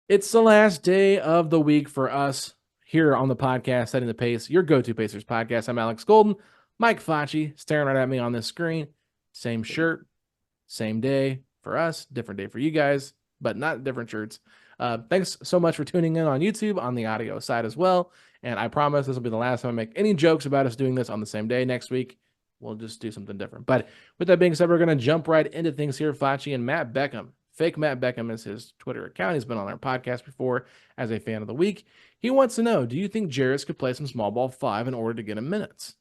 It's the last day of the week for us here on the podcast, Setting the Pace, your go-to Pacers podcast. I'm Alex Golden. Mike Facci staring right at me on this screen. Same shirt, same day for us, different day for you guys, but not different shirts. Thanks so much for tuning in on YouTube on the audio side as well. And I promise this will be the last time I make any jokes about us doing this on the same day. Next week, we'll just do something different. But with that being said, we're going to jump right into things here. Facci and Matt Beckham. Fake Matt Beckham is his Twitter account. He's been on our podcast before as a fan of the week. He wants to know, do you think Jarace could play some small ball five in order to get him minutes?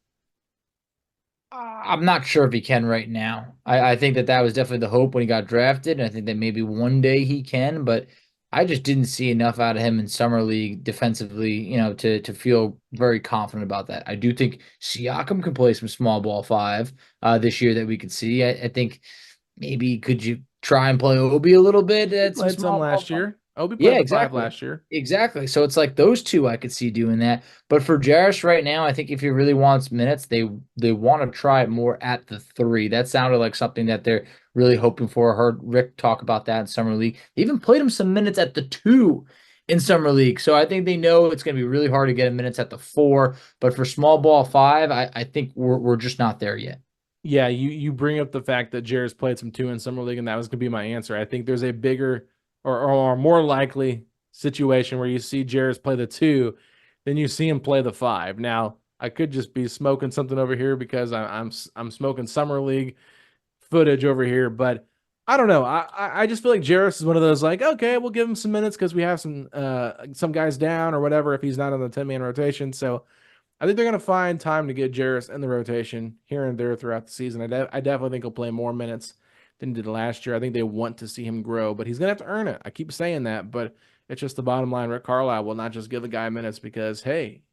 I'm not sure if he can right now. I think that was definitely the hope when he got drafted, and I think that maybe one day he can, but I just didn't see enough out of him in summer league defensively, to feel very confident about that. I do think Siakam can play some small ball five this year that we could see. I think maybe could you try and play Obi a little bit He at some played some small last ball. year. Obi Yeah, played the five exactly. last year. Exactly. So it's like those two I could see doing that. But for Jarace right now, I think if he really wants minutes, they want to try it more at the three. That sounded like something that they're really hoping for. I heard Rick talk about that in Summer League. They even played him some minutes at the two in Summer League. So I think they know it's going to be really hard to get him minutes at the four. But for small ball five, I think we're just not there yet. Yeah, you bring up the fact that Jarace played some two in summer league, and that was going to be my answer. I think there's a bigger or more likely situation where you see Jarace play the two than you see him play the five. Now, I could just be smoking something over here because I'm smoking summer league footage over here, but I don't know. I just feel like Jarace is one of those like, okay, we'll give him some minutes because we have some guys down or whatever if he's not on the 10-man rotation. So I think they're going to find time to get Jarace in the rotation here and there throughout the season. I definitely think he'll play more minutes than he did last year. I think they want to see him grow, but he's going to have to earn it. I keep saying that, but it's just the bottom line. Rick Carlisle will not just give the guy minutes because, hey,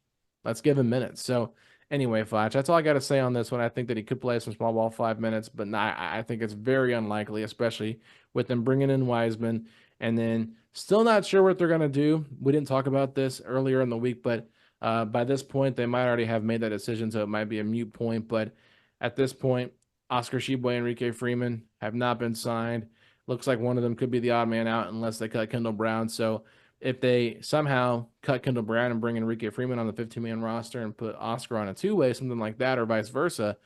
let's give him minutes. So, anyway, Flash, that's all I got to say on this one. I think that he could play some small ball 5 minutes, but I think it's very unlikely, especially with them bringing in Wiseman and then still not sure what they're going to do. We didn't talk about this earlier in the week, but by this point, they might already have made that decision, so it might be a mute point. But at this point, Oscar Sheboy and Enrique Freeman have not been signed. Looks like one of them could be the odd man out unless they cut Kendall Brown. So if they somehow cut Kendall Brown and bring Enrique Freeman on the 15-man roster and put Oscar on a two-way, something like that, or vice versa,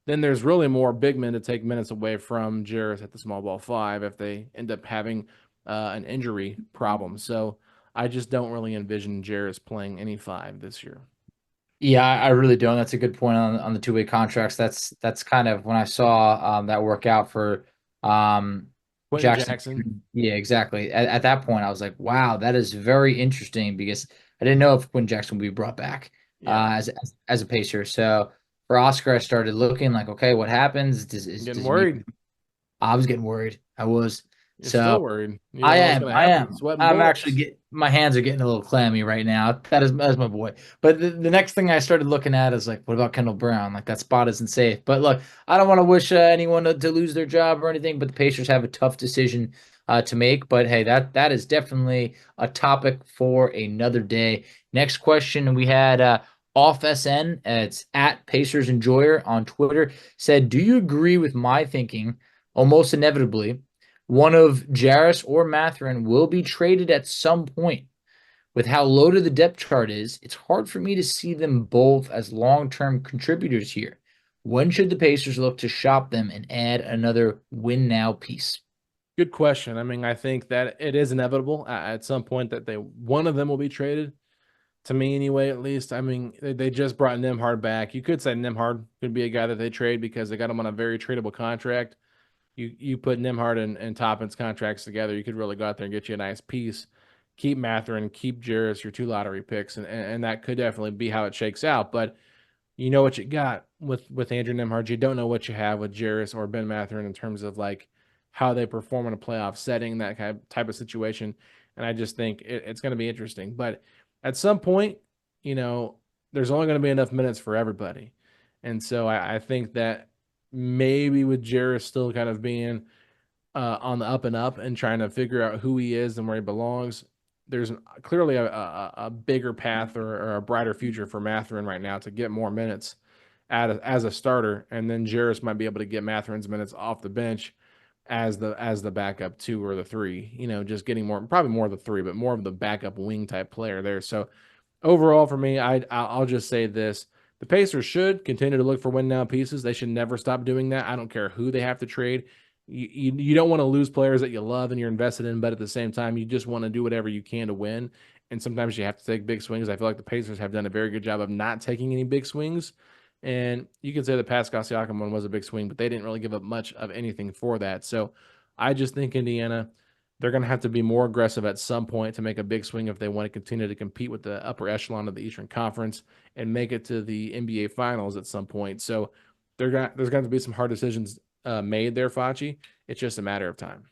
then there's really more big men to take minutes away from Jarace at the small ball five if they end up having an injury problem. So I just don't really envision Jarace playing any five this year. Yeah, I really don't. That's a good point on the two-way contracts. That's kind of when I saw that work out for Quentin Jackson. Jackson. Yeah, exactly. At that point, I was like, wow, that is very interesting because I didn't know if Quinn Jackson would be brought back Yeah, as a pacer. So for Oscar, I started looking like, okay, what happens? I'm getting Does he make? worried. I was getting worried. I was. You're still So worried. You I don't know what's am. going to I happen. am. Sweating I'm actually bullets. get my hands are getting a little clammy right now. That's my boy. But the next thing I started looking at is like, what about Kendall Brown? Like that spot isn't safe. But look, I don't want to wish anyone to lose their job or anything. But the Pacers have a tough decision to make. But hey, that is definitely a topic for another day. Next question we had. OffSN, it's at Pacers Enjoyer on Twitter, said, do you agree with my thinking? Almost inevitably, one of Jarace or Mathurin will be traded at some point. With how loaded the depth chart is, it's hard for me to see them both as long-term contributors here. When should the Pacers look to shop them and add another win now piece? Good question. I mean, I think that it is inevitable at some point that one of them will be traded. To me, anyway, at least. I mean, they just brought Nimhard back. You could say Nimhard could be a guy that they trade because they got him on a very tradable contract. You put Nimhard and Toppin's contracts together, you could really go out there and get you a nice piece. Keep Mathurin, keep Jarace, your two lottery picks, and that could definitely be how it shakes out. But you know what you got with Andrew Nimhard. You don't know what you have with Jarace or Ben Mathurin in terms of like how they perform in a playoff setting, that kind of type of situation. And I just think it's going to be interesting. But at some point, you know, there's only going to be enough minutes for everybody. And so I think that maybe with Jarace still kind of being on the up and up and trying to figure out who he is and where he belongs, there's clearly a bigger path or a brighter future for Mathurin right now to get more minutes as a starter. And then Jarace might be able to get Mathurin's minutes off the bench. as the backup 2 or the 3. Just getting probably more of the 3, but more of the backup wing type player there. So overall, for me, I'll just say this: the Pacers should continue to look for win now pieces. They should never stop doing that. I don't care who they have to trade. You don't want to lose players that you love and you're invested in, but at the same time, you just want to do whatever you can to win. And sometimes you have to take big swings. I feel like the Pacers have done a very good job of not taking any big swings. And you can say the Pascal Siakam one was a big swing, but they didn't really give up much of anything for that. So I just think Indiana, they're going to have to be more aggressive at some point to make a big swing if they want to continue to compete with the upper echelon of the Eastern Conference and make it to the NBA Finals at some point. So there's going to be some hard decisions made there, Facci. It's just a matter of time.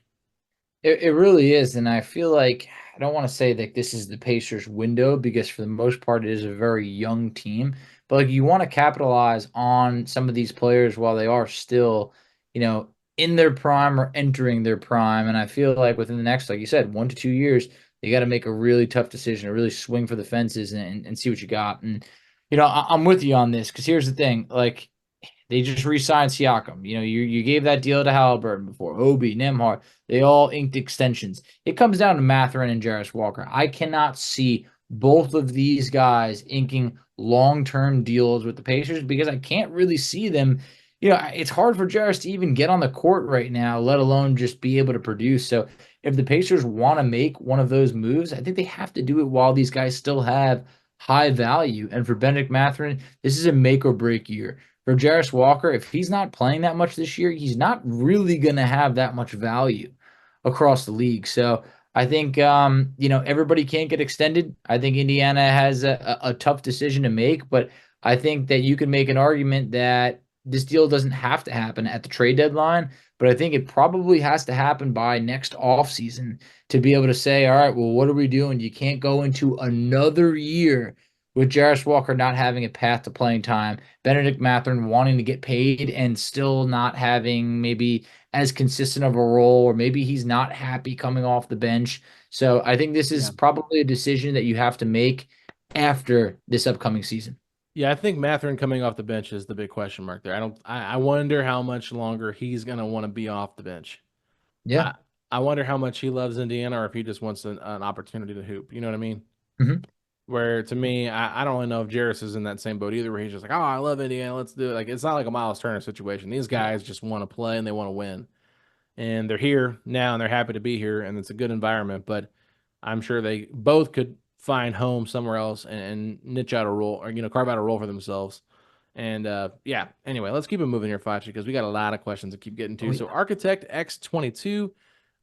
It really is, and I feel like I don't want to say that this is the Pacers' window because for the most part it is a very young team. But like you want to capitalize on some of these players while they are still, in their prime or entering their prime. And I feel like within the next, like you said, 1 to 2 years, you got to make a really tough decision, to really swing for the fences and see what you got. And I'm with you on this because here's the thing, like they just re-signed Siakam. You gave that deal to Halliburton before. Obi, Nembhard, they all inked extensions. It comes down to Mathurin and Jarace Walker. I cannot see both of these guys inking long-term deals with the Pacers because I can't really see them. It's hard for Jarace to even get on the court right now, let alone just be able to produce. So if the Pacers want to make one of those moves, I think they have to do it while these guys still have high value. And for Bennedict Mathurin, this is a make or break year. For Jarace Walker, if he's not playing that much this year, he's not really going to have that much value across the league. So I think, everybody can't get extended. I think Indiana has a tough decision to make, but I think that you can make an argument that this deal doesn't have to happen at the trade deadline, but I think it probably has to happen by next offseason to be able to say, all right, well, what are we doing? You can't go into another year with Jarace Walker not having a path to playing time, Bennedict Mathurin wanting to get paid and still not having maybe as consistent of a role, or maybe he's not happy coming off the bench. So I think this is probably a decision that you have to make after this upcoming season. Yeah, I think Mathurin coming off the bench is the big question mark there. I wonder how much longer he's going to want to be off the bench. Yeah. I wonder how much he loves Indiana or if he just wants an opportunity to hoop. You know what I mean? Mm-hmm. Where to me, I don't really know if Jarace is in that same boat either, where he's just like, oh, I love Indiana, let's do it. Like, it's not like a Miles Turner situation. These guys just want to play and they want to win. And they're here now and they're happy to be here and it's a good environment. But I'm sure they both could find home somewhere else and niche out a role or, carve out a role for themselves. And yeah, anyway, let's keep it moving here, Facci, because we got a lot of questions to keep getting to. So Architect X22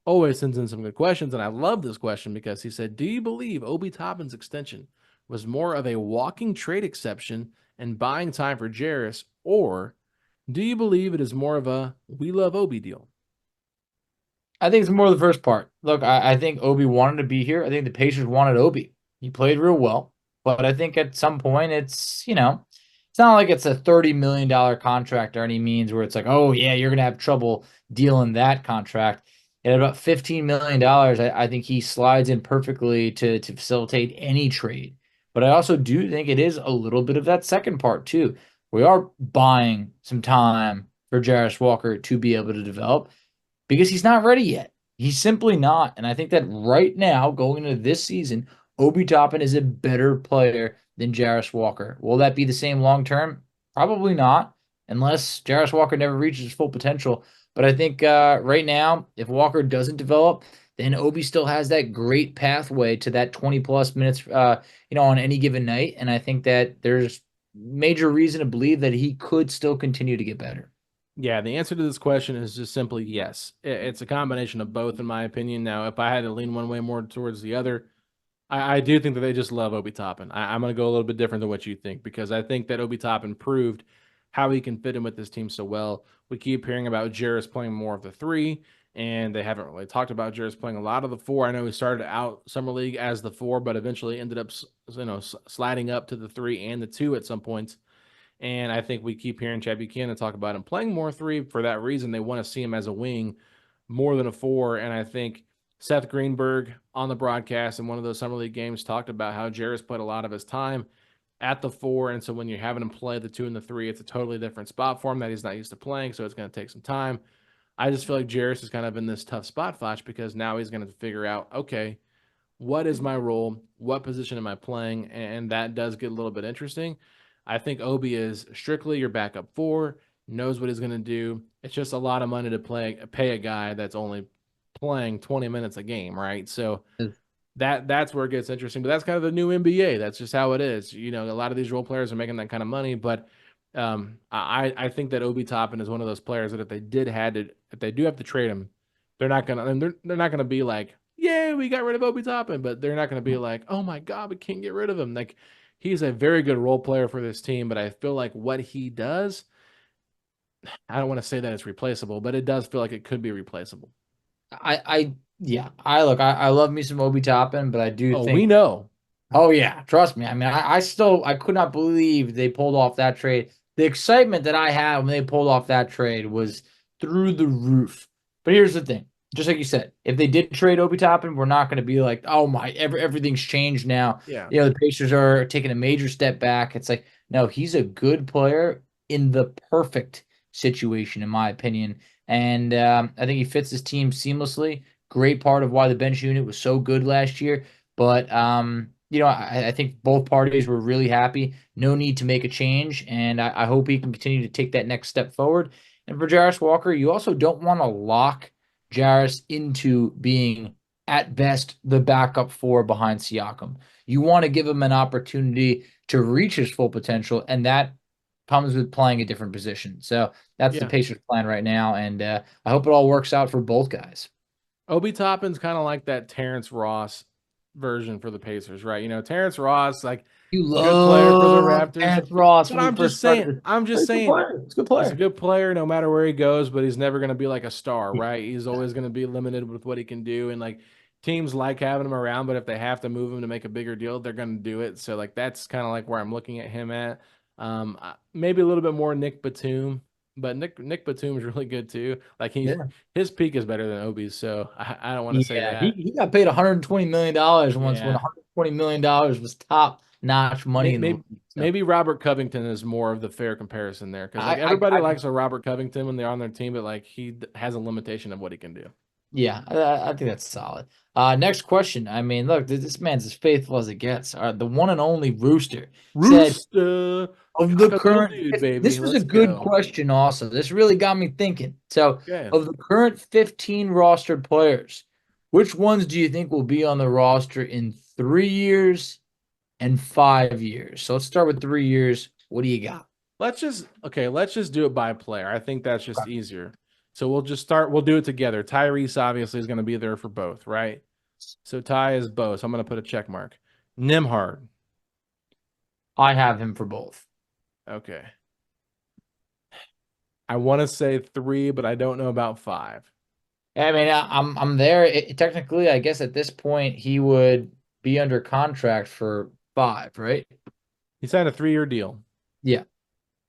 always sends in some good questions, and I love this question because he said, do you believe Obi Toppin's extension was more of a walking trade exception and buying time for Jarace, or do you believe it is more of a we love Obi deal? I think it's more the first part. Look, I think Obi wanted to be here. I think the Pacers wanted Obi. He played real well, but I think at some point it's not like it's a $30 million contract or any means where it's like, oh yeah, you're gonna have trouble dealing that contract. At about $15 million, I think he slides in perfectly to facilitate any trade. But I also do think it is a little bit of that second part too. We are buying some time for Jarace Walker to be able to develop because he's not ready yet. He's simply not. And I think that right now, going into this season, Obi Toppin is a better player than Jarace Walker. Will that be the same long term? Probably not, unless Jarace Walker never reaches his full potential. But I think right now, if Walker doesn't develop, then Obi still has that great pathway to that 20 plus minutes, on any given night. And I think that there's major reason to believe that he could still continue to get better. Yeah, the answer to this question is just simply yes. It's a combination of both, in my opinion. Now, if I had to lean one way more towards the other, I do think that they just love Obi Toppin. I'm going to go a little bit different than what you think because I think that Obi Toppin proved how he can fit in with this team so well. We keep hearing about Jarace playing more of the 3, and they haven't really talked about Jarace playing a lot of the 4. I know he started out Summer League as the 4, but eventually ended up, sliding up to the 3 and the 2 at some points. And I think we keep hearing Chad Buchanan talk about him playing more 3 for that reason. They want to see him as a wing more than a 4. And I think Seth Greenberg on the broadcast in one of those Summer League games talked about how Jarace played a lot of his time at the 4. And so when you're having him play the 2 and the 3, it's a totally different spot for him that he's not used to playing. So it's going to take some time. I just feel like Jarace is kind of in this tough spot, Foch, because now he's going to figure out, okay, what is my role? What position am I playing? And that does get a little bit interesting. I think Obi is strictly your backup four, knows what he's going to do. It's just a lot of money to pay a guy that's only playing 20 minutes a game, right? So that's where it gets interesting. But that's kind of the new NBA. That's just how it is. You know, a lot of these role players are making that kind of money, but I think that Obi Toppin is one of those players that if they do have to trade him, they're not gonna be like, yeah, we got rid of Obi Toppin, but they're not gonna be like, oh my god, we can't get rid of him. Like he's a very good role player for this team, but I feel like what he does, I don't want to say that it's replaceable, but it does feel like it could be replaceable. Yeah, I love me some Obi Toppin, but I do Oh, we think, know. oh yeah, trust me. I mean, I could not believe they pulled off that trade. The excitement that I had when they pulled off that trade was through the roof. But here's the thing, just like you said, if they did trade Obi Toppin, we're not going to be like, oh my, everything's changed now. Yeah. You know, the Pacers are taking a major step back. It's like, no, he's a good player in the perfect situation, in my opinion. And I think he fits his team seamlessly. Great part of why the bench unit was so good last year. But you know, I think both parties were really happy. No need to make a change, and I hope he can continue to take that next step forward. And for Jarace Walker, you also don't want to lock Jarace into being at best the backup four behind Siakam. You want to give him an opportunity to reach his full potential, and that comes with playing a different position. So that's the Yeah. Pacers' plan right now, and I hope it all works out for both guys. Obi Toppin's kind of like that Terrence Ross version for the Pacers, right? You know, Terrence Ross, like You good player for the love Raptors. Terrence Ross But when he I'm first just started. saying, I'm He's just a good saying, player. He's a good he's a player. good player no matter where he goes, but he's never going to be like a star, Yeah. right? He's always going to be limited with what he can do. And like teams like having him around, but if they have to move him to make a bigger deal, they're going to do it. So like that's kind of like where I'm looking at him at. Maybe a little bit more Nick Batum, but Nick Batum is really good too. Like Yeah. his peak is better than Obi's, so I don't want to say Yeah, that. he got paid $120 million once when Yeah. $120 million was top notch money in the Maybe league. So maybe Robert Covington is more of the fair comparison there because like I everybody likes a Robert Covington when they're on their team, but like has a limitation of what he can do. yeah, I think that's solid. Next question. I mean, look, this man's as faithful as it gets. The one and only Rooster said Rooster, of the cock a doodle current. doo, baby. This was a Let's good go. question. Also, this really got me thinking. So, Okay, of the current 15 rostered players, which ones do you think will be on the roster in 3 years and 5 years? So let's start with 3 years. What do you got? let's just do it by player. I think that's just easier. So we'll just start. We'll do it together. Tyrese obviously is going to be there for both, right? So Ty is both. So I'm going to put a check mark. Nimhard. I have him for both. Okay. I want to say 3, but I don't know about 5. I mean, I'm there. Technically, I guess at this point he would be under contract for 5, right? He signed a 3-year deal. Yeah.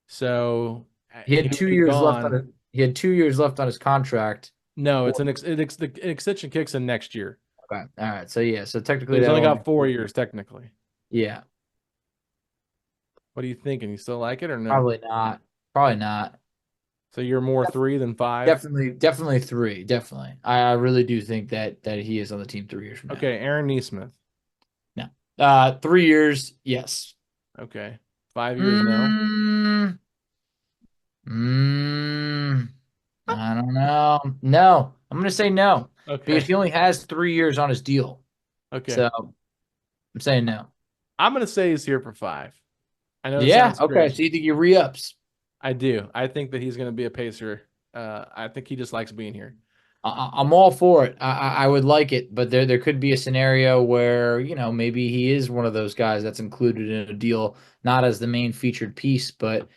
So He he had would two be years left on gone. it. He had 2 years left on his contract. No, Or- the extension kicks in next year. Okay. All right. So yeah. So So technically he's that only only. got 4 years technically. Yeah. What are you thinking? You still like it or no? Probably not. Probably not. So you're more 3 than 5? Definitely 3. Definitely. I really do think that he is on the team 3 years from now. Okay, Aaron Neesmith. No. 3 years. Yes. Okay. 5 years, no. Mm, mm, I don't know. No, I'm gonna say no because Okay. he only has 3 years on his deal. Okay. So I'm saying no. I'm gonna say he's here for 5. I know it Yeah. sounds Okay. So crazy. you think he re-ups? I do. I think that he's gonna be a pacer. I think he just likes being here. I'm all for it. I would like it, but there could be a scenario where maybe he is one of those guys that's included in a deal, not as the main featured piece, but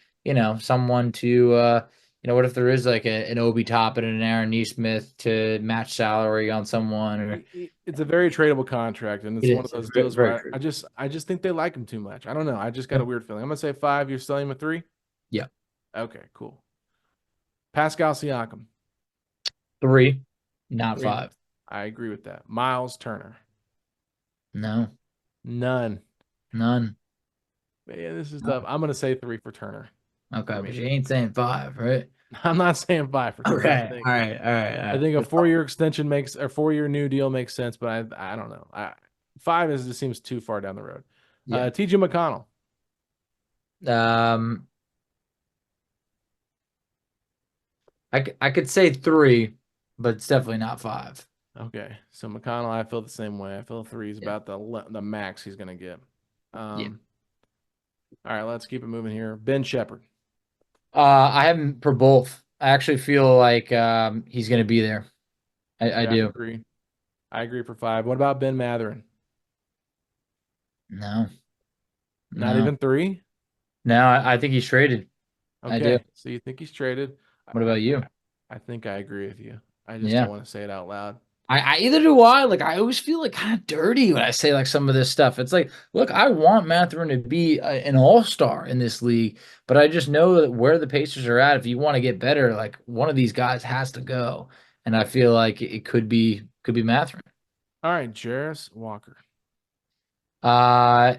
someone to what if there is like an Obi Toppin and an Aaron Neesmith to match salary on someone, or It's a very tradable contract, and it it's one of is. It's those very, deals very where true. I just think they like him too much. I don't know. I just got Yeah. a weird feeling. I'm gonna say 5. You're selling him a 3. Yeah. Okay, cool. Pascal Siakam. 3, not 3. 5. I agree with that. Miles Turner. No, None. none. Man, this is No. tough. I'm gonna say 3 for Turner Okay, for but me. you ain't saying 5, right? I'm not saying 5 for sure. Okay. All right. All right. All I right. think a 4-year extension makes a 4-year new deal makes sense, but I don't know. 5 just seems too far down the road. Yeah. TJ McConnell. Um, I could say 3, but it's definitely not 5. Okay, so McConnell, I feel the same way. I feel 3 is Yeah. about the max he's gonna get. Yeah. All right, let's keep it moving here. Ben Shepherd. I have him for both. I actually feel like he's going to be there. I Yeah, I do. agree. I agree for 5. What about Ben Mathurin? No, Not no, even 3. no. I think he's traded. I do. Okay, so you think he's traded? What about you? I think I agree with you. I just don't Yeah. want to say it out loud. I either do I. Like I always feel like kind of dirty when I say like some of this stuff. It's like, look, I want Mathurin to be an all-star in this league, but I just know that where the Pacers are at, if you want to get better, like one of these guys has to go. And I feel like it could be Mathurin. All right, Jarace Walker. Uh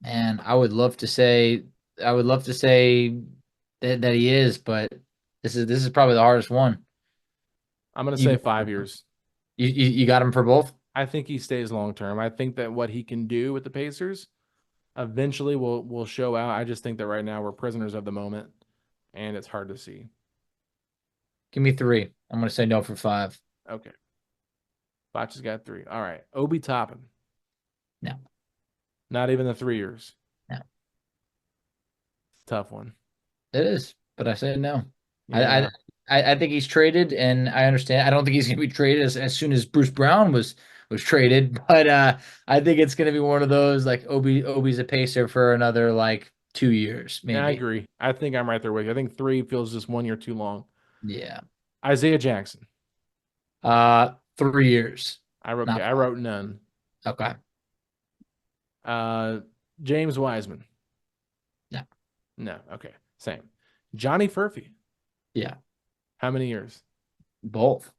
And I would love to say that he is, but this is probably the hardest one. I'm gonna You say 5 years. you got him for both? I think he stays long term. I think that what he can do with the Pacers eventually will show out. I just think that right now we're prisoners of the moment, and it's hard to see. Give me 3. I'm gonna say no for 5. Okay, Botch has got 3. All right, Obi Toppin. No, Not even the 3 years. no. Tough one. It is, but I say no. I I Yeah, I think he's traded, and I understand. I don't think he's gonna be traded as soon as Bruce Brown was traded, but I think it's gonna be one of those like Obi's a pacer for another like 2 years, I maybe. agree. I think I'm right there with you. I think 3 feels just 1 year too long. Yeah. Isaiah Jackson. 3 years, Okay, not I 5. wrote none. Okay. Uh, James Wiseman. No. No. Okay, same. Johnny Furphy. Yeah. How many years? Both.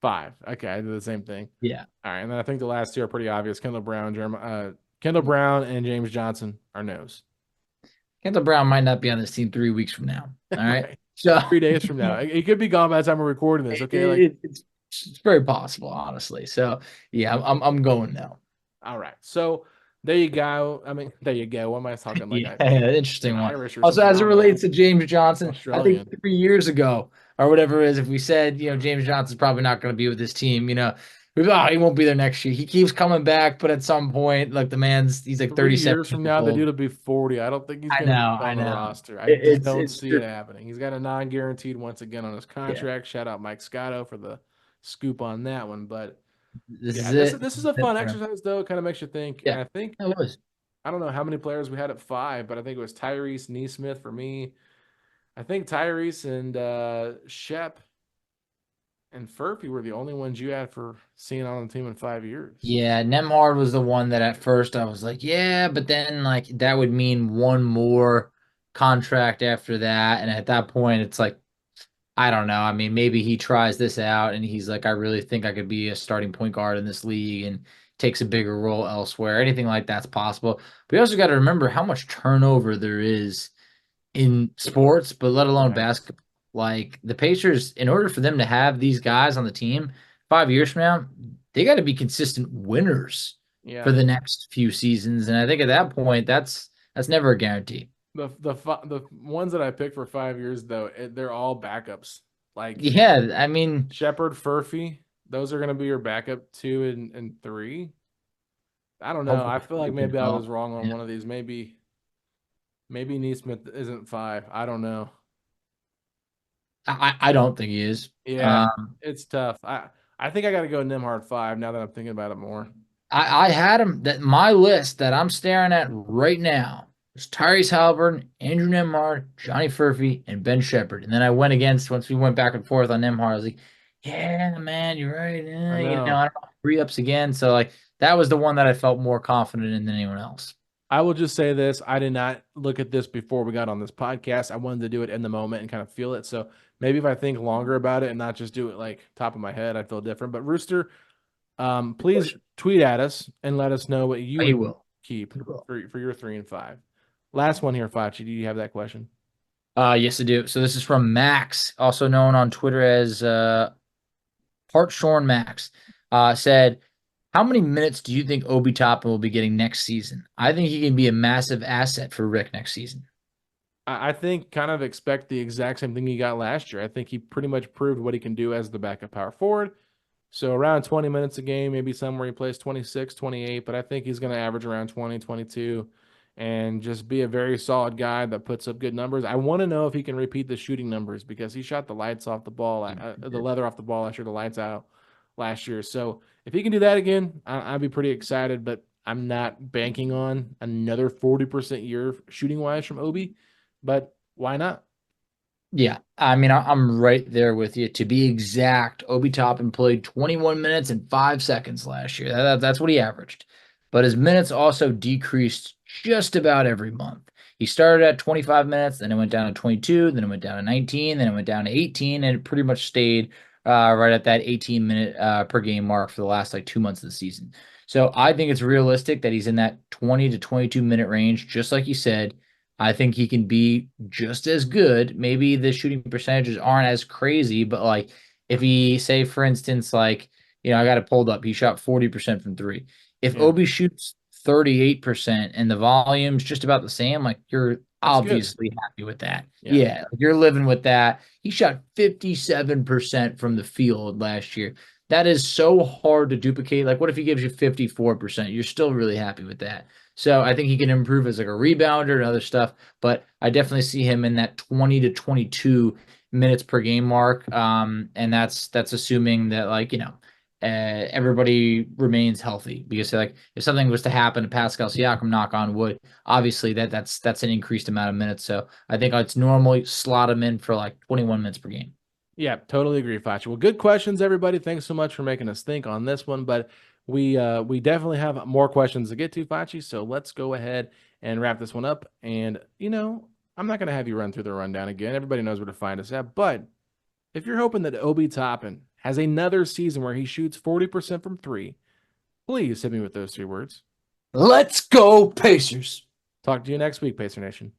5. Okay, I did the same thing. Yeah. All right, and then I think the last 2 are pretty obvious. Kendall Brown and James Johnson are no's. Kendall Brown might not be on this team 3 weeks from now. All right. Right. So 3 days from now. He could be gone by the time we're recording this. Okay, like it's very possible, honestly. So yeah, I'm going now. all right. So there you go. I mean, there you go. What am I talking like Yeah, an interesting one. Irish or Also, something? I as it don't know. relates to James Johnson, I think Australian. 3 years ago or whatever it is, if we said, James Johnson's probably not going to be with this team, we thought, he won't be there next year. He keeps coming back, but at some point, like he's like 3 37 years from years now, the old. dude will be 40. I don't think he's I going to know, be I on the know. roster. I just don't It's see true. it happening. He's got a non-guaranteed once again on his Yeah, contract. Shout out Mike Scotto for the scoop on that one. But this yeah, is this it. is this This is is a it fun for him. exercise though. It kind of makes you think. And Yeah, I think it was. I don't know how many players we had at 5, but I think it was Tyrese Neesmith for me. I think Tyrese and Shep and Furphy were the only ones you had for seeing on the team in 5 years. Yeah, Nemhard was the one that at first I was like, yeah, but then like that would mean one more contract after that. And at that point, it's like, I don't know. I mean, maybe he tries this out and he's like, I really think I could be a starting point guard in this league and takes a bigger role elsewhere. Anything like that's possible. But you also got to remember how much turnover there is in sports, but let alone Yes. basketball. Like the Pacers, in order for them to have these guys on the team 5 years from now, they got to be consistent winners for Yeah. the next few seasons. And I think at that point, that's never a guarantee. The ones that I picked for 5 years though, they're all backups. Like Yeah, I mean, Shepard, Furphy, those are going to be your backup 2 and 3. I don't know. I hopefully feel like we can maybe I was help. wrong on Yeah. one of these. Maybe Neesmith isn't 5. I don't know. I don't think he is. Yeah, it's tough. I think I got to go Nimhard 5 now that I'm thinking about it more. I had him that my list that I'm staring at right now is Tyrese Halliburton, Andrew Nemhard, Johnny Furphy, and Ben Shepherd. And then I went against once we went back and forth on Nemhard. I was like, yeah, man, you're right. I I know. don't know, re-ups again. So like that was the one that I felt more confident in than anyone else. I will just say this. I did not look at this before we got on this podcast. I wanted to do it in the moment and kind of feel it. So maybe if I think longer about it and not just do it like top of my head, I feel different. But Rooster, please tweet at us and let us know what you He would will. keep He will. for your 3 and 5. Last one here, Facci. Do you have that question? Yes, I do. So this is from Max, also known on Twitter as Part Shorn Max. Said, how many minutes do you think Obi Toppin will be getting next season? I think he can be a massive asset for Rick next season. I think kind of expect the exact same thing he got last year. I think he pretty much proved what he can do as the backup power forward. So around 20 minutes a game, maybe somewhere he plays 26, 28, but I think he's going to average around 20, 22 and just be a very solid guy that puts up good numbers. I want to know if he can repeat the shooting numbers because he shot the lights off the ball, the leather off the ball last year, the lights out last year. So if he can do that again, I'd be pretty excited, but I'm not banking on another 40% year shooting wise from Obi, but why not? Yeah, I mean, I'm right there with you. To be exact, Obi Toppin played 21 minutes and 5 seconds last year. That's what he averaged. But his minutes also decreased just about every month. He started at 25 minutes, then it went down to 22, then it went down to 19, then it went down to 18, and it pretty much stayed right at that 18-minute per game mark for the last like 2 months of the season. So I think it's realistic that he's in that 20 to 22-minute range, just like you said. I think he can be just as good. Maybe the shooting percentages aren't as crazy, but like if he say for instance, like, I got it pulled up, he shot 40% from three. If Yeah, Obi shoots 38% and the volume's just about the same, like you're that's good. obviously happy with that. Yeah. Yeah, you're living with that. He shot 57% from the field last year. That is so hard to duplicate. Like, what if he gives you 54%? You're still really happy with that. So I think he can improve as like a rebounder and other stuff, but I definitely see him in that 20 to 22 minutes per game mark. And that's assuming that everybody remains healthy, because like if something was to happen to Pascal Siakam, knock on wood, obviously that's an increased amount of minutes. So I think it's normally slot him in for like 21 minutes per game. Yeah, totally agree, Facci. Well, good questions, everybody. Thanks so much for making us think on this one. But we definitely have more questions to get to, Facci. So let's go ahead and wrap this one up. And I'm not gonna have you run through the rundown again. Everybody knows where to find us at. But if you're hoping that Obi Toppin has another season where he shoots 40% from three, please hit me with those three words. Let's go Pacers. Talk to you next week, Pacer Nation.